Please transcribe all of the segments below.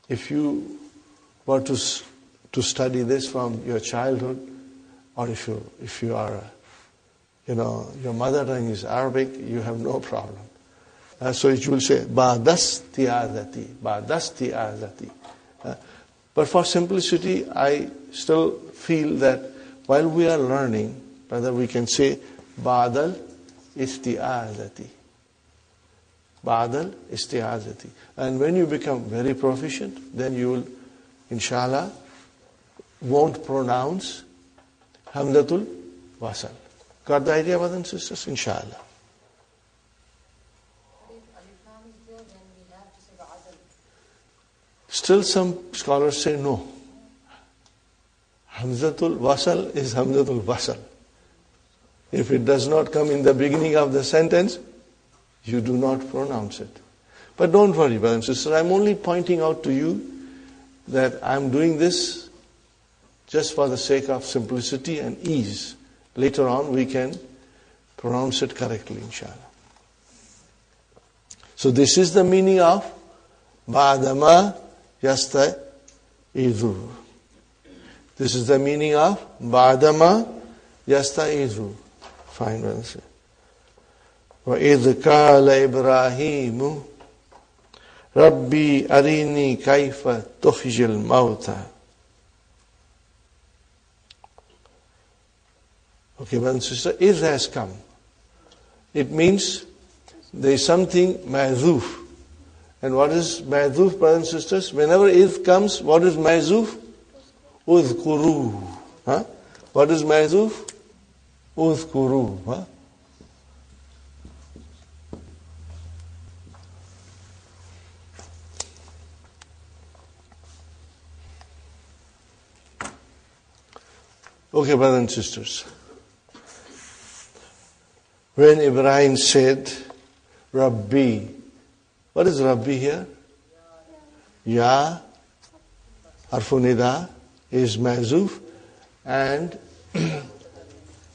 if you were to study this from your childhood, or if you are, your mother tongue is Arabic, you have no problem. So you will say, Ba'dasti azati. But for simplicity, I still feel that while we are learning, whether we can say, Ba'dal isti'azati. Ba'dal isti'azati. And when you become very proficient, then you will, inshallah, won't pronounce Hamdatul Wasal. Got the idea, brothers and sisters? Inshallah. Still some scholars say no. Hamzatul Wasal is Hamzatul Wasal. If it does not come in the beginning of the sentence, you do not pronounce it. But don't worry, brothers and sisters, I'm only pointing out to you that I'm doing this just for the sake of simplicity and ease. Later on we can pronounce it correctly, inshallah. So this is the meaning of Ba'dama Yasta'idhu. This is the meaning of Ba'dama Yasta'idhu. Fine, brothers. وَإِذْ قَالَ إِبْرَاهِيمُ رَبِّي أَرِينِي كَيْفَ تُخْرِجُ الْمَوْتَى. Okay, brothers and sisters, إِذْ has come. It means there is something ma'zuf. And what is ma'zuf, brothers and sisters? Whenever إِذْ comes, what is ma'zuf? Udhkuru. What is ma'zuf? Udhkuru. Okay, brothers and sisters. When Ibrahim said, Rabbi, what is Rabbi here? Ya, harfu nida is ma'zuf, and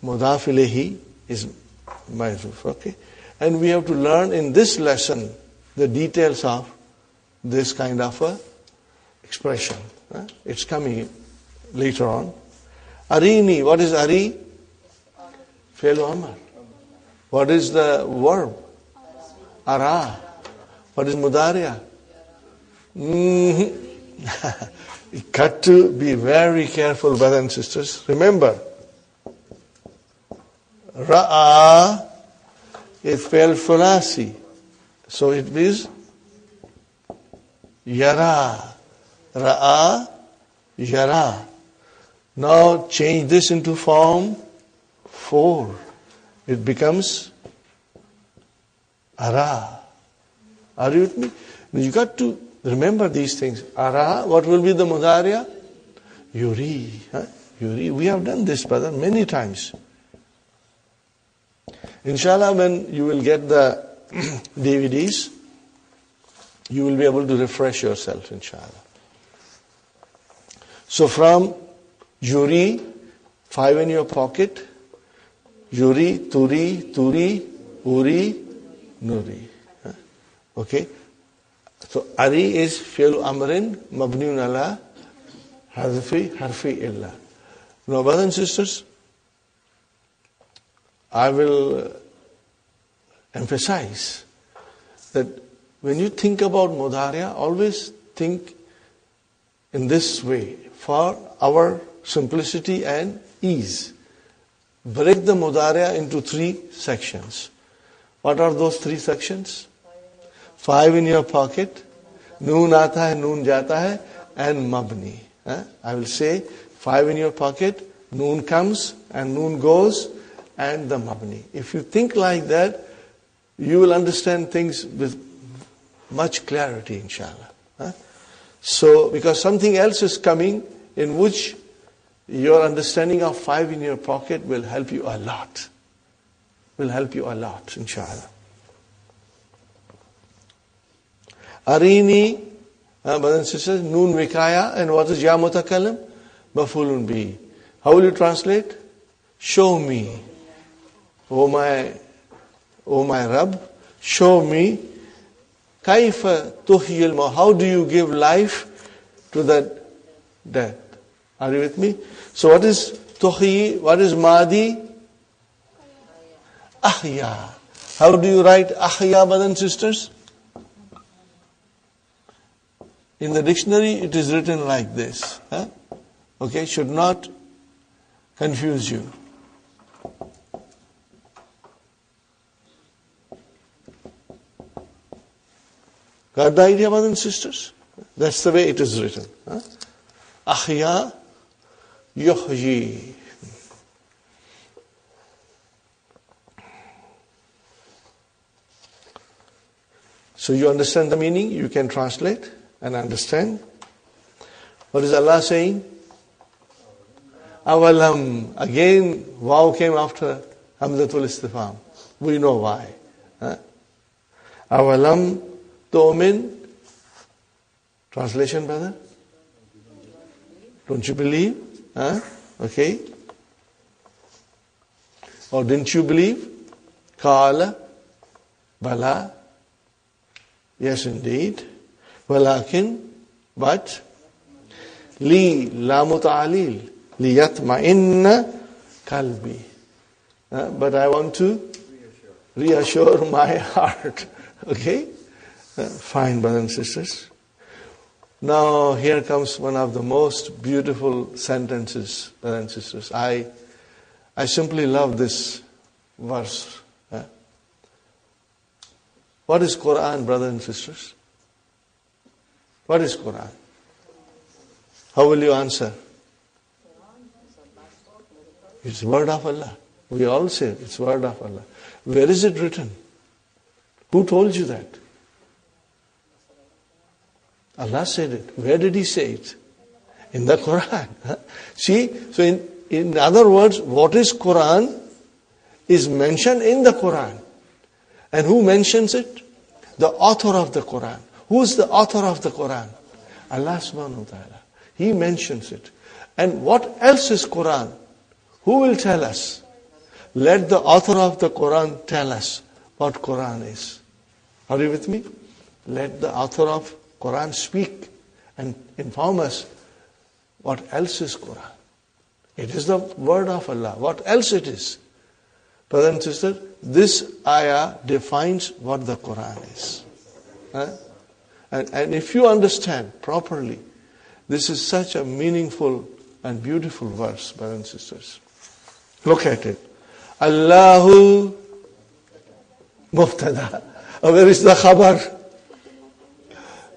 mudaf ilayhi is ma'zuf. Okay? And we have to learn in this lesson the details of this kind of a expression. It's coming later on. Arini, what is Ari? Fi'l amr. What is the verb? Ara. What is mudariya? You got to be very careful, brothers and sisters. Remember, Ra'a is fi'l thulasi. So it means Yara. Ra'a, Yara. Now change this into form 4. It becomes Ara. Are you with me? You got to remember these things. Ara, what will be the mudariya? Yuri. Yuri. We have done this, brother, many times. Inshallah, when you will get the DVDs, you will be able to refresh yourself, inshallah. So from Yuri, 5 in your pocket. Yuri, Turi, Turi, Uri, Nuri. Okay? So Ari is fi'l amrin mabniun ala harfi illa. Now, brothers and sisters, I will emphasize that when you think about mudariya, always think in this way for our simplicity and ease. Break the mudariya into 3 sections. What are those 3 sections? 5 in your pocket, noon aata hai, noon jata hai, and mabni. I will say 5 in your pocket, noon comes and noon goes, and the mabni. If you think like that, you will understand things with much clarity, inshallah. So, because something else is coming in which your understanding of 5 in your pocket will help you a lot. Will help you a lot, inshallah. Arini, brothers and sisters, noon vikaya, and what is ya mutakallim? Mafulun bi. How will you translate? Show me. Oh my Rabb, show me. Kaifa tuhyil ma. How do you give life to that death. Are you with me? So what is tuhyi? What is madi? Ahya. How do you write ahya, brothers and sisters? In the dictionary, it is written like this. Okay, should not confuse you. Got the idea, brothers and sisters? That's the way it is written. Ahya yuhyi. So you understand the meaning, you can translate and understand. What is Allah saying? Awalam. Again, waw came after Hamzatul Istifham. We know why. Awalam tu'min. Translation, brother? Don't you believe? Okay. Or didn't you believe? Qala. Bala. Yes, indeed. Walakin. But. Li. Lamu ta'alil. Liyatma'inna kalbi. But I want to reassure my heart. Okay? Fine, brothers and sisters. Now, here comes one of the most beautiful sentences, brothers and sisters. I simply love this verse. What is Quran, brothers and sisters? What is Quran? How will you answer? It's word of Allah. We all say it's word of Allah. Where is it written? Who told you that? Allah said it. Where did He say it? In the Quran. See, so in other words, what is Quran is mentioned in the Quran. And who mentions it? The author of the Quran. Who is the author of the Quran? Allah subhanahu wa ta'ala. He mentions it. And what else is Quran? Who will tell us? Let the author of the Quran tell us what Quran is. Are you with me? Let the author of Quran speak and inform us what else is Quran. It is the word of Allah. What else it is? Brother and sister, this ayah defines what the Quran is. And if you understand properly, this is such a meaningful and beautiful verse, brothers and sisters. Look at it. Allahu Mubtada. Where is the khabar?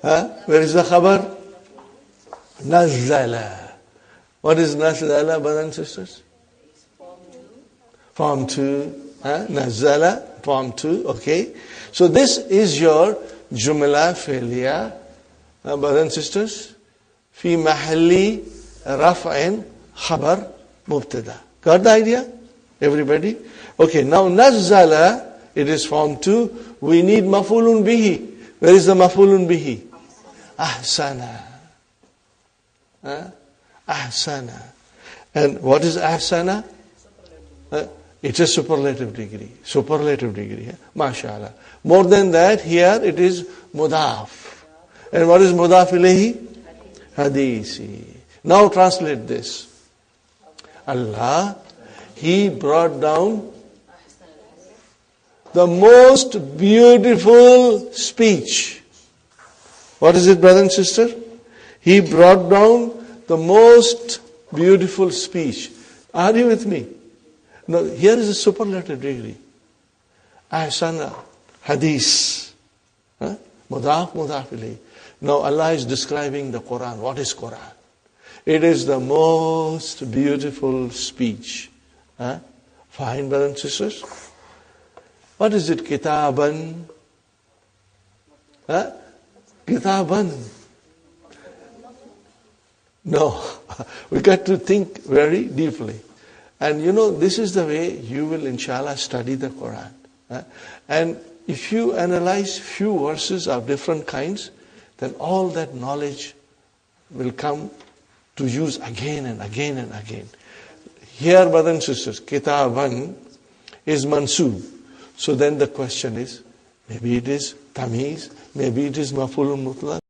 Where is the khabar? Nazzala. What is Nazzala, brothers and sisters? Form 2. Nazzala, form 2. Okay. So this is your Jumla Fi'liya, brothers and sisters. Fi mahalli raf'in khabar mubtada. Got the idea? Everybody? Okay, now Nazzala, it is form 2. We need maf'ulun bihi. Where is the maf'ulun bihi? Ahsana. Ahsana. And what is ahsana? It's a superlative degree. Superlative degree. MashaAllah. More than that, here it is mudaf. And what is mudaf ilayhi? Hadisi. Now translate this. Allah, He brought down the most beautiful speech. What is it, brother and sister? He brought down the most beautiful speech. Are you with me? Now, here is a superlative degree. Ahsana, hadith. Mudaf, mudaf ilayhi. Now, Allah is describing the Quran. What is Quran? It is the most beautiful speech. Fine, brothers and sisters. What is it? Kitaban. Kitaban. No. We got to think very deeply. And you know, this is the way you will, inshallah, study the Quran. And if you analyze few verses of different kinds, then all that knowledge will come to use again and again and again. Here, brothers and sisters, Kitaban is mansub. So then the question is, maybe it is tamiz, maybe it is maf'ulun mutlaq.